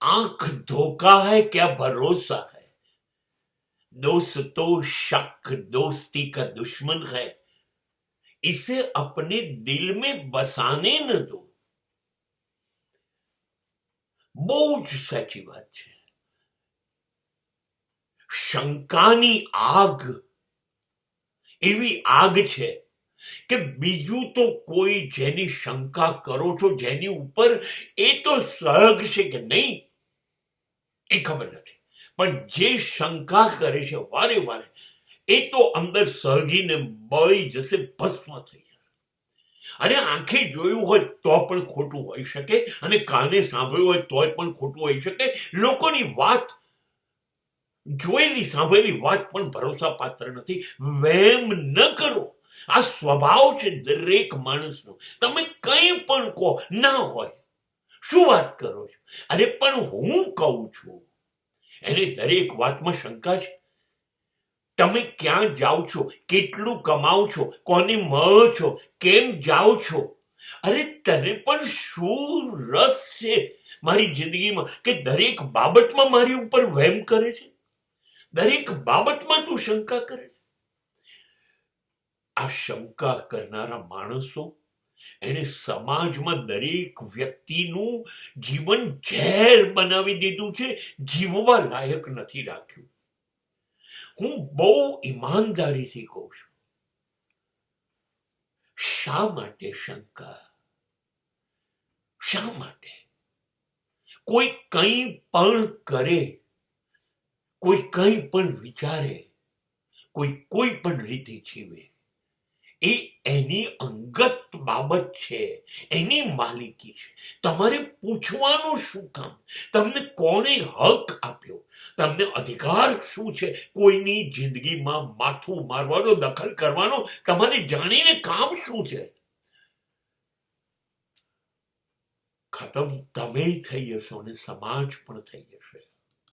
आंख धोखा है क्या भरोसा है, दोस्तों शक दोस्ती का दुश्मन है, इसे अपने दिल में बसाने न दो. બહુ જ સાચી વાત છે. શંકાની આગ એવી આગ છે કે બીજું તો કોઈ જેની શંકા કરો છો, જેની ઉપર એ તો સહગ છે કે નહીં એ ખબર નથી, પણ જે શંકા કરે છે વારે વારે એ તો અંદર સળગીને બળી જશે, ભસ્મ થઈ જશે. અને આંખે જોયું હોય તો પણ ખોટું હોઈ શકે, અને કાને સાંભળ્યું હોય તોય પણ ખોટું હોઈ શકે. લોકોની વાત, જોયેલી સાંભળેલી વાત પણ ભરોસા પાત્ર નથી. વહેમ ન કરો, આ સ્વભાવ છે દરેક માણસનો. તમે કંઈ પણ કહો, ના હોય, શું વાત કરો છો, અરે પણ હું કહું છું. એને દરેક વાતમાં શંકા છે. તમે ક્યાં જાઓ છો, કેટલું કમાઓ છો, કોને મળો છો, કેમ જાઓ છો, અરે તને પણ શું રસ છે મારી જિંદગીમાં કે દરેક બાબતમાં મારી ઉપર વહેમ કરે છે, દરેક બાબતમાં તું શંકા કરે છે. આ શંકા કરનારા માણસો એને સમાજમાં દરેક વ્યક્તિનું જીવન ઝેર બનાવી દીધું છે, જીવવા લાયક નથી રાખ્યું. હું બહુ ઈમાનદારીથી કહું છું, શા માટે શંકા, શા માટે? કોઈ કંઈ પણ કરે, કોઈ કંઈ પણ વિચારે, કોઈ પણ રીતે જીવે, એ એની અંગત બાબત છે, એની માલિકી છે. તમારે પૂછવાનું શું કામ? તમને કોણે હક આપ્યો? તમને અધિકાર શું છે કોઈની જિંદગીમાં માથું મારવાનો, દખલ કરવાનો? તમારે જાણીને કામ શું છે? ખતમ તમે થઈ જશો અને સમાજ પણ થઈ જશે.